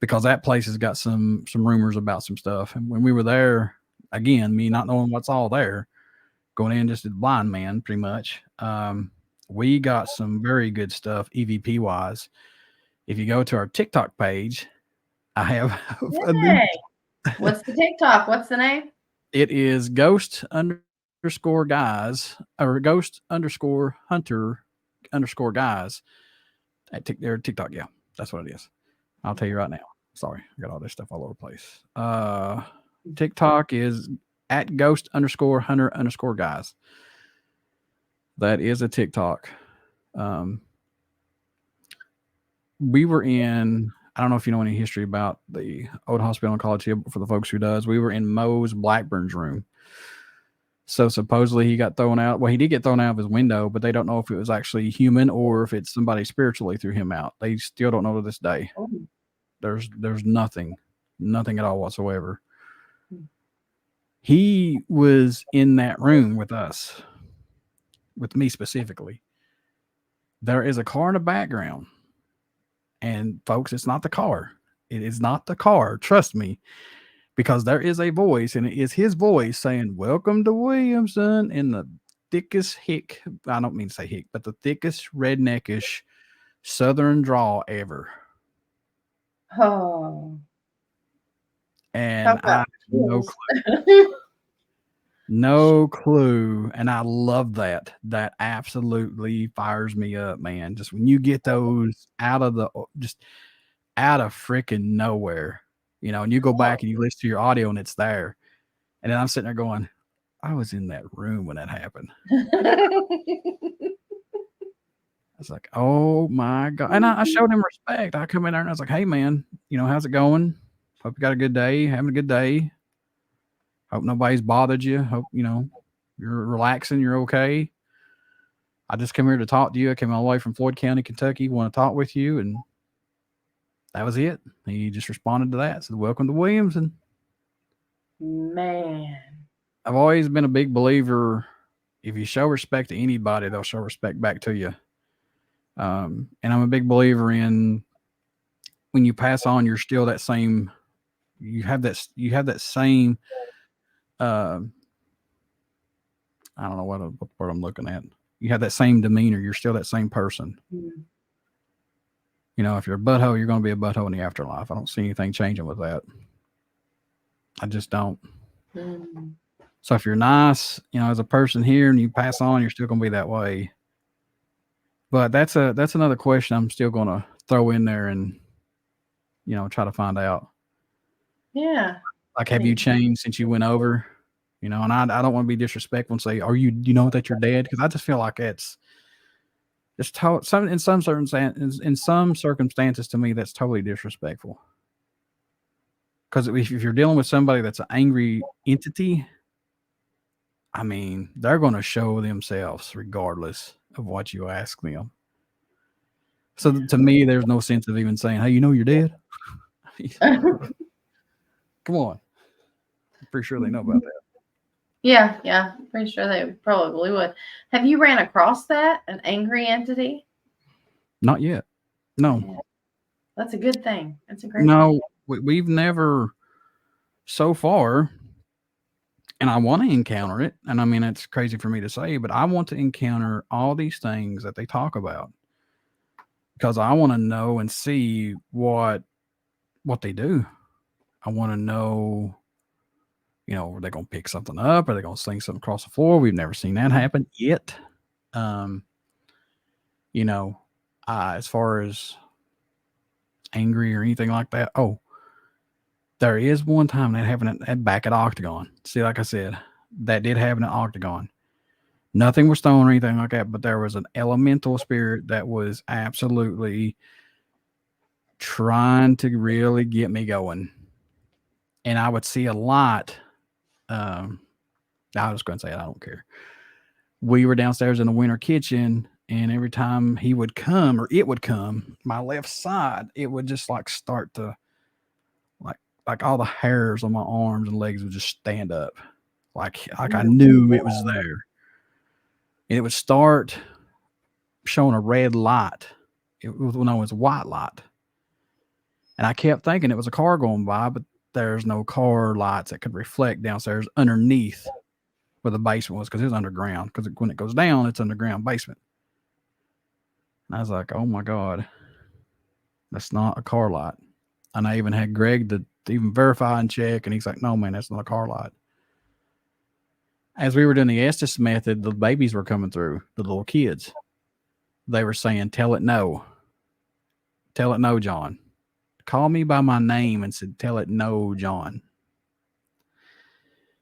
because that place has got some rumors about some stuff. And when we were there, again, me not knowing what's all there, going in just as a blind man, pretty much. We got some very good stuff EVP wise. If you go to our TikTok page, I have What's the TikTok? What's the name? It is ghost_guys or ghost_hunter_guys at their TikTok. Yeah, that's what it is. I'll tell you right now. Sorry, I got all this stuff all over the place. TikTok is at ghost_hunter_guys. That is a TikTok. We were in, I don't know if you know any history about the Old Hospital in College Hill, but for the folks who does, we were in Moe's Blackburn's room. So supposedly he got thrown out. Well, he did get thrown out of his window, but they don't know if it was actually human or if it's somebody spiritually threw him out. They still don't know to this day. There's nothing at all whatsoever. He was in that room with us, with me specifically. There is a car in the background. And folks, it's not the car. It is not the car. Trust me, because there is a voice, and it is his voice saying, "Welcome to Williamson," in the thickest hick. I don't mean to say hick, but the thickest redneckish Southern drawl ever. Oh, And talk I about have no chills. clue. No clue. And I love that. That absolutely fires me up, man. Just when you get those just out of freaking nowhere, and you go back and you listen to your audio and it's there. And then I'm sitting there going, I was in that room when that happened. I was like, oh my God. And I showed him respect. I come in there and I was like, hey, man, how's it going? Hope you got a good day. Having a good day. Hope nobody's bothered you. Hope, you're relaxing. You're okay. I just came here to talk to you. I came all the way from Floyd County, Kentucky. Want to talk with you. And that was it. He just responded to that. Said, welcome to Williamson. Man. I've always been a big believer. If you show respect to anybody, they'll show respect back to you. And I'm a big believer in when you pass on, you're still that same. You have that same. I don't know what word I'm looking at. You have that same demeanor. You're still that same person. Mm. If you're a butthole, you're going to be a butthole in the afterlife. I don't see anything changing with that. I just don't. Mm. So if you're nice, as a person here and you pass on, you're still going to be that way. But that's another question I'm still going to throw in there and, try to find out. Yeah. Like, have you changed since you went over? And I don't want to be disrespectful and say, are you, that you're dead? Because I just feel like it's just in some circumstances to me, that's totally disrespectful. Because if you're dealing with somebody that's an angry entity, I mean, they're going to show themselves regardless of what you ask them. So to me, there's no sense of even saying, hey, you're dead. Come on. I'm pretty sure they know about that. Yeah. Pretty sure they probably would. Have you ran across that, an angry entity? Not yet. No. Yeah. That's a good thing. That's a great thing. No, we've never so far, and I want to encounter it. And I mean, it's crazy for me to say, but I want to encounter all these things that they talk about because I want to know and see what they do. I want to know, are they going to pick something up? Are they going to sling something across the floor? We've never seen that happen yet. As far as angry or anything like that. Oh, there is one time that happened back at Octagon. See, like I said, that did happen at Octagon. Nothing was thrown or anything like that, but there was an elemental spirit that was absolutely trying to really get me going. And I would see a lot. I was going to say it, I don't care. We were downstairs in the winter kitchen, and every time he would come or it would come, my left side, it would just like start to like all the hairs on my arms and legs would just stand up. Like I knew it was there. And it would start showing a red light. It was a white light. And I kept thinking it was a car going by, but there's no car lights that could reflect downstairs underneath where the basement was, because it was underground. Because when it goes down, it's underground basement. And I was like, oh my God, that's not a car light. And I even had Greg to even verify and check, and he's like, no, man, that's not a car light. As we were doing the Estes method, the babies were coming through, the little kids. They were saying, tell it no. Tell it no, John. Call me by my name and said, tell it no, John.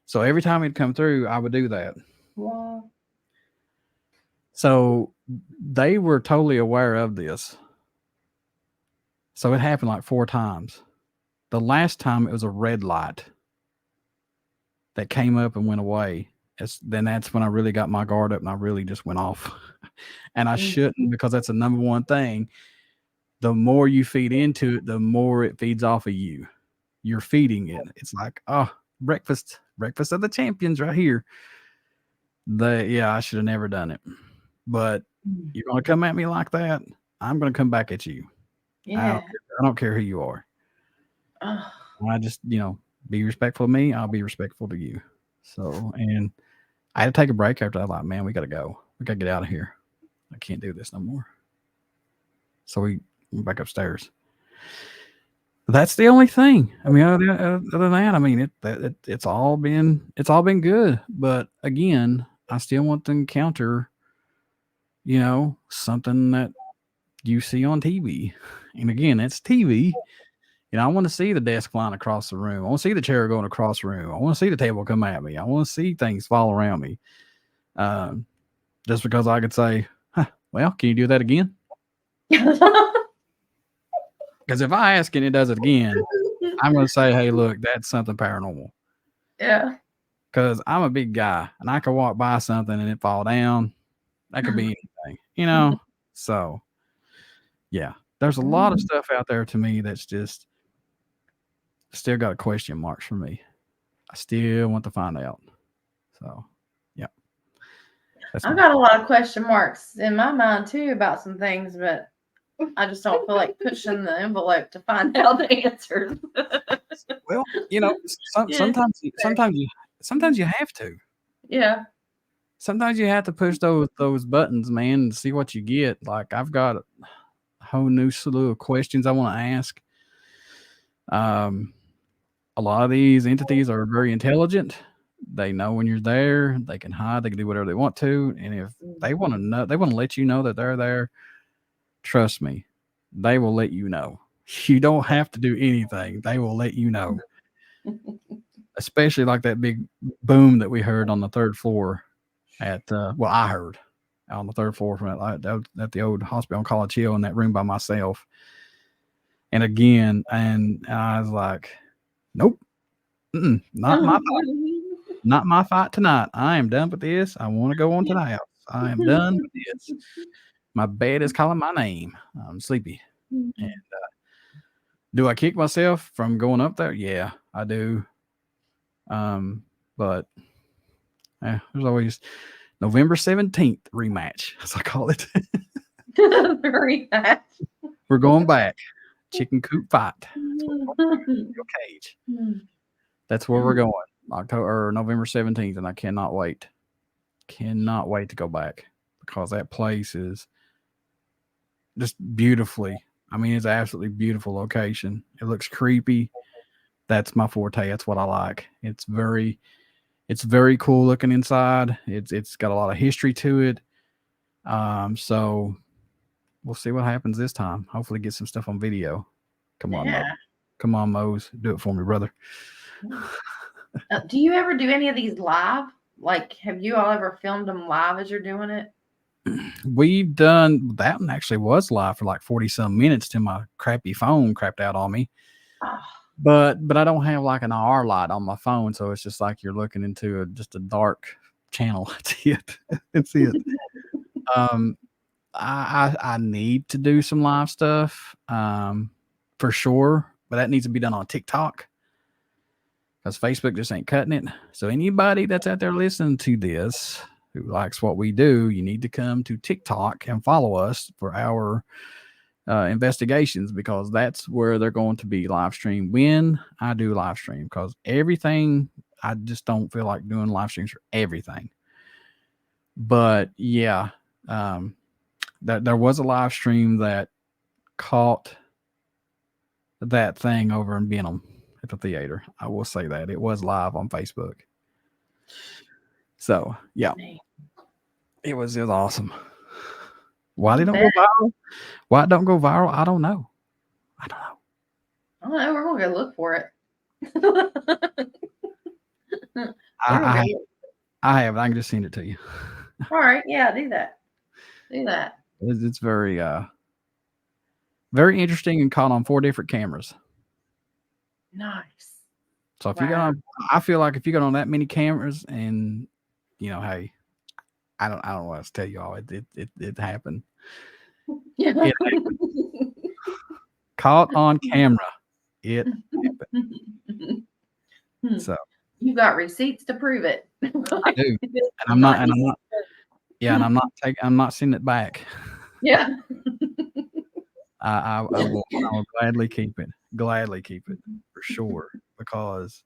So every time he'd come through, I would do that. Wow. So they were totally aware of this. So it happened like 4 times. The last time it was a red light that came up and went away. Then that's when I really got my guard up and I really just went off. And I shouldn't, because that's the number one thing. The more you feed into it, the more it feeds off of you. You're feeding it. It's like, oh, breakfast of the champions right here. I should have never done it. But you're going to come at me like that, I'm going to come back at you. Yeah. I don't care who you are. Oh, I just, be respectful of me. I'll be respectful to you. So, and I had to take a break after that. Like, man, we got to go. We got to get out of here. I can't do this no more. So we went back upstairs. That's the only thing. I mean, other than that, I mean, it's all been good. But again, I still want to encounter, something that you see on TV. And again, it's TV. I want to see the desk flying across the room. I want to see the chair going across the room. I want to see the table come at me. I want to see things fall around me. Just because I could say, well, can you do that again? Because if I ask and it does it again, I'm going to say, hey, look, that's something paranormal. yeah. Because I'm a big guy and I could walk by something and it fall down. That could be anything, So, yeah, there's a lot of stuff out there to me that's just still got a question marks for me. I still want to find out. So, yeah. I've got a lot of question marks in my mind too about some things, but I just don't feel like pushing the envelope to find out the answers. Well, sometimes you have to. Yeah. Sometimes you have to push those buttons, man, and see what you get. Like I've got a whole new slew of questions I want to ask. A lot of these entities are very intelligent. They know when you're there. They can hide. They can do whatever they want to. And if they want to know, they want to let you know that they're there. Trust me, they will let you know. You don't have to do anything. They will let you know. Especially like that big boom that we heard on the third floor at I heard on the third floor from at the old hospital on College Hill in that room by myself. And again, and I was like, nope, not my fight. Not my fight tonight. I am done with this. I want to go on to the house. I am done with this. My bed is calling my name. I'm sleepy. And do I kick myself from going up there? Yeah, I do. But there's always November 17th rematch, as I call it. Rematch. We're going back. Chicken coop fight. Cage. That's where we're going. November 17th, and I cannot wait. Cannot wait to go back because that place is just beautifully. I mean, it's an absolutely beautiful location. It looks creepy. That's my forte. That's what I like. It's very cool looking inside. It's got a lot of history to it. So we'll see what happens this time. Hopefully get some stuff on video. Come on, Mo. Come on, Mose. Do it for me, brother. Do you ever do any of these live? Like, have you all ever filmed them live as you're doing it? We've done that one. Actually was live for like 40 some minutes till my crappy phone crapped out on me. Oh. But I don't have like an R light on my phone, so it's just like you're looking into just a dark channel. That's it. That's it. I need to do some live stuff for sure, but that needs to be done on TikTok because Facebook just ain't cutting it. So anybody that's out there listening to this who likes what we do, you need to come to TikTok and follow us for our investigations, because that's where they're going to be live streamed when I do live stream, because everything, I just don't feel like doing live streams for everything. But yeah, there was a live stream that caught that thing over in Benham at the theater. I will say that it was live on Facebook. So yeah, it was awesome. Why they don't go viral? Why it don't go viral? I don't know. I don't know. We're gonna go look for it. I have. I can just send it to you. All right. Yeah, do that. It's very very interesting and caught on 4 different cameras. Nice. So if you got on, I feel like if you got on that many cameras, and hey, I don't know what else to tell you all. It happened. Yeah. It happened. Caught on camera. It happened. So you got receipts to prove it. I do, and I'm not. Yeah, and I'm not sending it back. Yeah. I will gladly keep it. Gladly keep it for sure because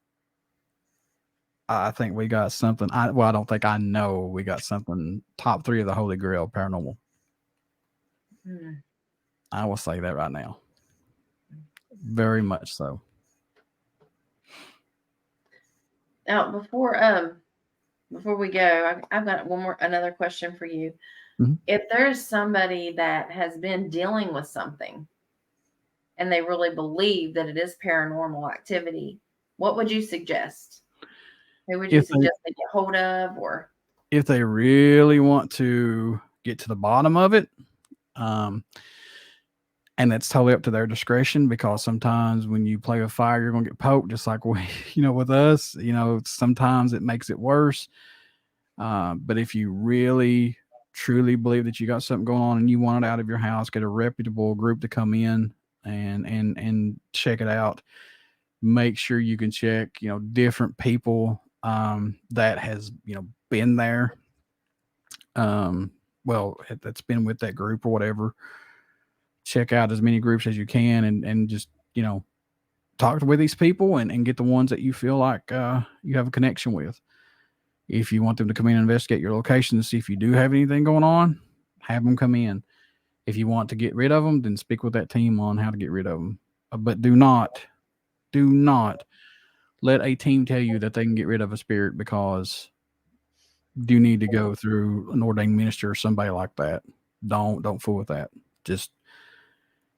I think we got something. I don't think I know we got something top 3 of the Holy Grail paranormal. Hmm. I will say that right now. Very much so. Now, before we go, I've got another question for you. Mhm. If there's somebody that has been dealing with something and they really believe that it is paranormal activity, what would you suggest? Who would you If they suggest they get hold of? Or if they really want to get to the bottom of it, um, and that's totally up to their discretion because sometimes when you play with fire, you're gonna get poked, just like we, with us. Sometimes it makes it worse. But if you really truly believe that you got something going on and you want it out of your house, get a reputable group to come in and check it out. Make sure you can check, different people that has been there. That's been with that group or whatever. Check out as many groups as you can and just talk with these people and get the ones that you feel like you have a connection with. If you want them to come in and investigate your location to see if you do have anything going on, have them come in. If you want to get rid of them, then speak with that team on how to get rid of them. But do not let a team tell you that they can get rid of a spirit because you need to go through an ordained minister or somebody like that. Don't fool with that. Just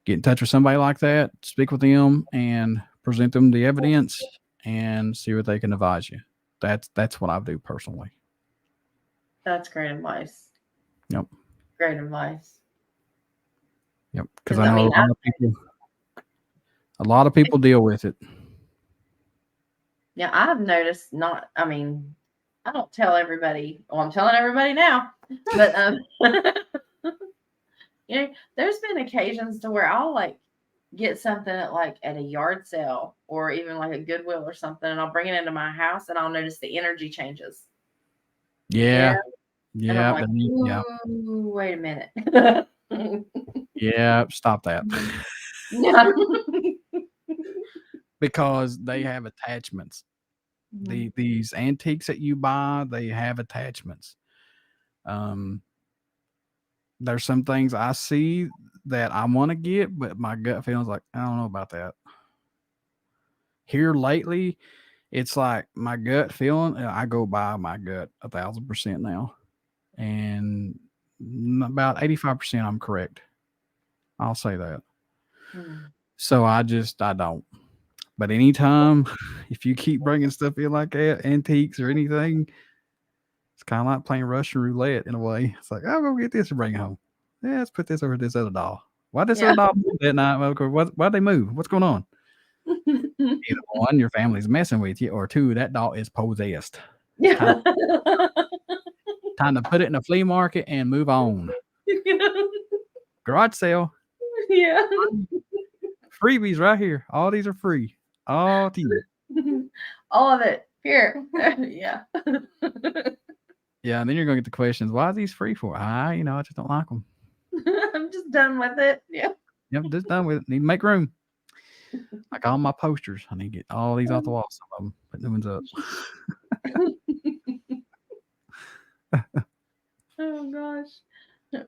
get in touch with somebody like that, speak with them, and present them the evidence and see what they can advise you. That's what I do personally. that's great advice. Yep. Great advice. Yep. Because 'Cause, I know a lot of people deal with it. Yeah, I've noticed I don't tell everybody. Well, I'm telling everybody now. But there's been occasions to where I'll like get something at a yard sale or even like a Goodwill or something, and I'll bring it into my house and I'll notice the energy changes. Yeah. And I'm Yeah. like, Yeah. ooh, wait a minute. Yeah. Stop that. Yeah. Because they have attachments. These antiques that you buy, they have attachments. There's some things I see that I want to get, but my gut feels like I don't know about that. Here lately, it's like my gut feeling. I go by my gut 1,000% now, and about 85% I'm correct. I'll say that. So I don't. But anytime, if you keep bringing stuff in like that, antiques or anything, it's kind of like playing Russian roulette in a way. It's like, I'll go get this and bring it home. Yeah, let's put this over this other doll. Why this other doll move that night? Well, why'd they move? What's going on? Either one, your family's messing with you, or two, that doll is possessed. Yeah. Time to put it in a flea market and move on. Garage sale. Yeah. Freebies right here. All these are free. All to you. All of it. Here. Yeah. Yeah, and then you're gonna get the questions. Why are these free for? I just don't like them. I'm just done with it. Yeah. Yep, just done with it. Need to make room. Like all my posters, I need to get all these off the wall. Some of them, put new ones up. Oh gosh. Do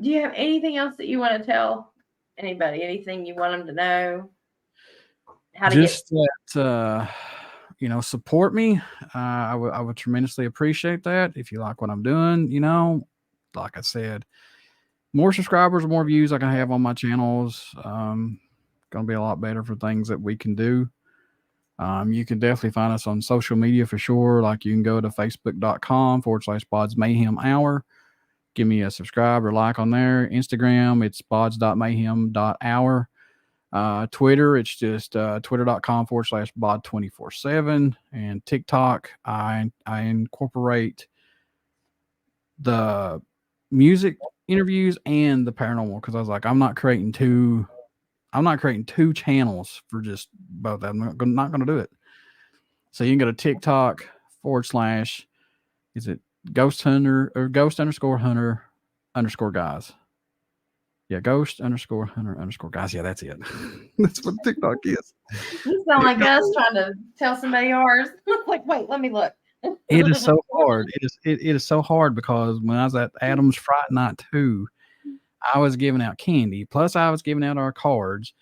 you have anything else that you want to tell anybody? Anything you want them to know? How to Just that support me. I would tremendously appreciate that if you like what I'm doing. Like I said, more subscribers, more views I can have on my channels. Gonna be a lot better for things that we can do. You can definitely find us on social media for sure. Like you can go to facebook.com/Bods Mayhem Hour. Give me a subscribe or like on there. Instagram, it's bods.mayhem.hour. Twitter, it's just twitter.com/bod247. And TikTok, I incorporate the music interviews and the paranormal because I was like, I'm not creating two channels for just both. I'm not going to do it. So you can go to TikTok / is it ghost hunter or ghost_hunter_guys. Yeah, ghost_hunter_guys. Yeah, that's it. That's what TikTok is. You sound like us trying to tell somebody ours. Like, wait, let me look. It is so hard. It is so hard because when I was at Adam's Fright Night 2, I was giving out candy. Plus, I was giving out our cards.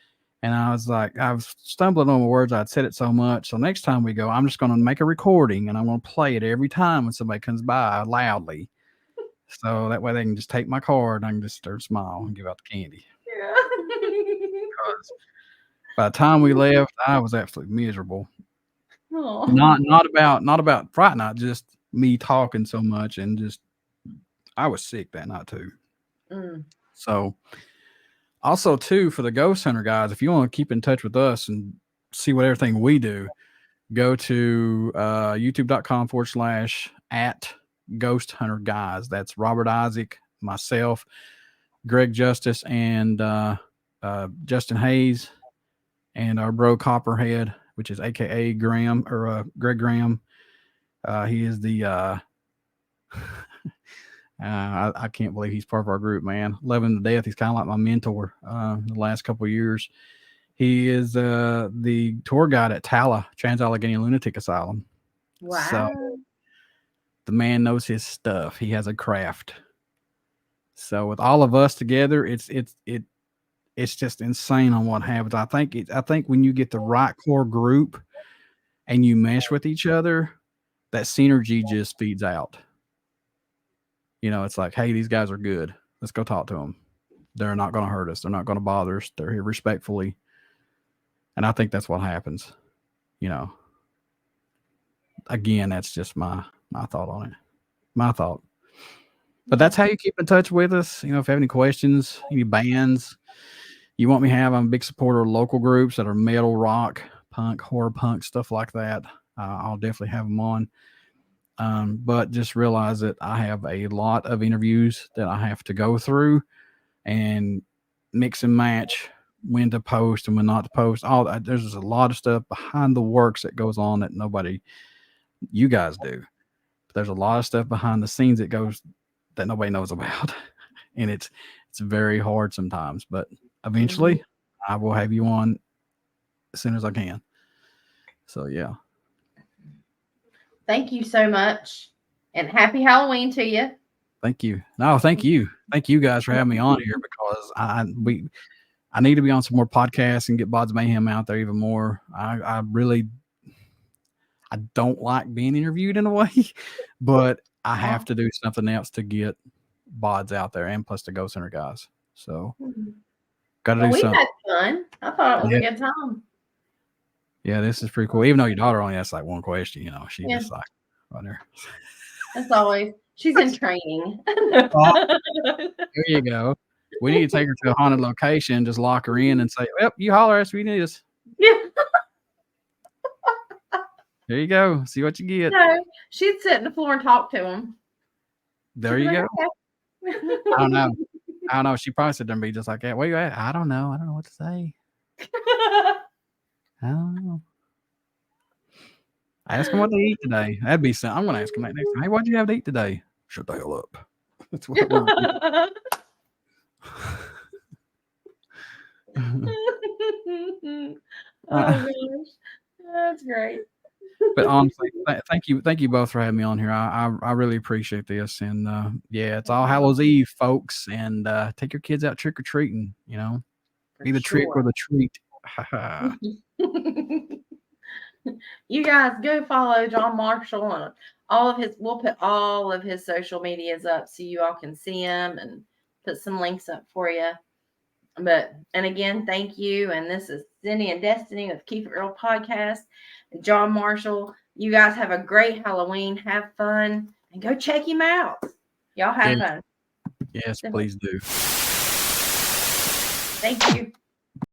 And I was like, I was stumbling on my words. I'd said it so much. So next time we go, I'm just going to make a recording and I'm going to play it every time when somebody comes by loudly. So that way they can just take my card and I can just start smile and give out the candy. Yeah. Because by the time we left, I was absolutely miserable. Oh. Not about Fright Night, just me talking so much and just I was sick that night too. Mm. So also too for the Ghost Hunter guys, if you want to keep in touch with us and see what everything we do, go to youtube.com/@Ghost Hunter Guys. That's Robert Isaac, myself, Greg Justice, and Justin Hayes, and our bro Copperhead, which is AKA Graham or Greg Graham. He is the I can't believe he's part of our group, man. Love him to death. He's kind of like my mentor the last couple of years. He is the tour guide at TALA, Trans-Allegheny Lunatic Asylum. Wow. So the man knows his stuff. He has a craft. So with all of us together, it's just insane on what happens. I think when you get the right core group and you mesh with each other, that synergy just feeds out. You know, it's like, hey, these guys are good. Let's go talk to them. They're not going to hurt us. They're not going to bother us. They're here respectfully. And I think that's what happens. You know, again, that's just my thought on it. My thought. But that's how you keep in touch with us. You know, if you have any questions, any bands you want me to have, I'm a big supporter of local groups that are metal, rock, punk, horror punk, stuff like that. I'll definitely have them on. But just realize that I have a lot of interviews that I have to go through and mix and match when to post and when not to post. There's just a lot of stuff behind the works that goes on that you guys do. But there's a lot of stuff behind the scenes that nobody knows about. And it's very hard sometimes, but eventually I will have you on as soon as I can. So yeah. Thank you so much. And happy Halloween to you. Thank you. No, thank you. Thank you guys for having me on here because I need to be on some more podcasts and get Bod's Mayhem out there even more. I don't like being interviewed in a way, but I have to do something else to get Bod's out there and plus the Ghost Hunter guys. So got to do we something. had fun. I thought it was a good time. Yeah, this is pretty cool. Even though your daughter only asks like one question, you know, she's just like right there. That's always, she's in training. Here you go. We need to take her to a haunted location, just lock her in and say, well, you holler at us, we need us. Yeah. There you go. See what you get. No, she'd sit on the floor and talk to him. There you go. I don't know. She probably sit there and be just like that. Where you at? I don't know. I don't know what to say. I don't know. Ask them what they eat today. That'd be something. I'm going to ask them that next time. Hey, what'd you have to eat today? Shut the hell up. That's what we're doing. Oh gosh, that's great. But honestly, thank you both for having me on here. I really appreciate this. And yeah, it's All Hallows Eve, folks. And take your kids out trick or treating. You know, be the trick or the treat. You guys go follow John Marshall on all of his. We'll put all of his social medias up so you all can see him and put some links up for you. And again, thank you. And this is Cindy and Destiny with Keep It Real Podcast. John Marshall, you guys have a great Halloween. Have fun and go check him out. Y'all have fun. Yes, please do. Thank you.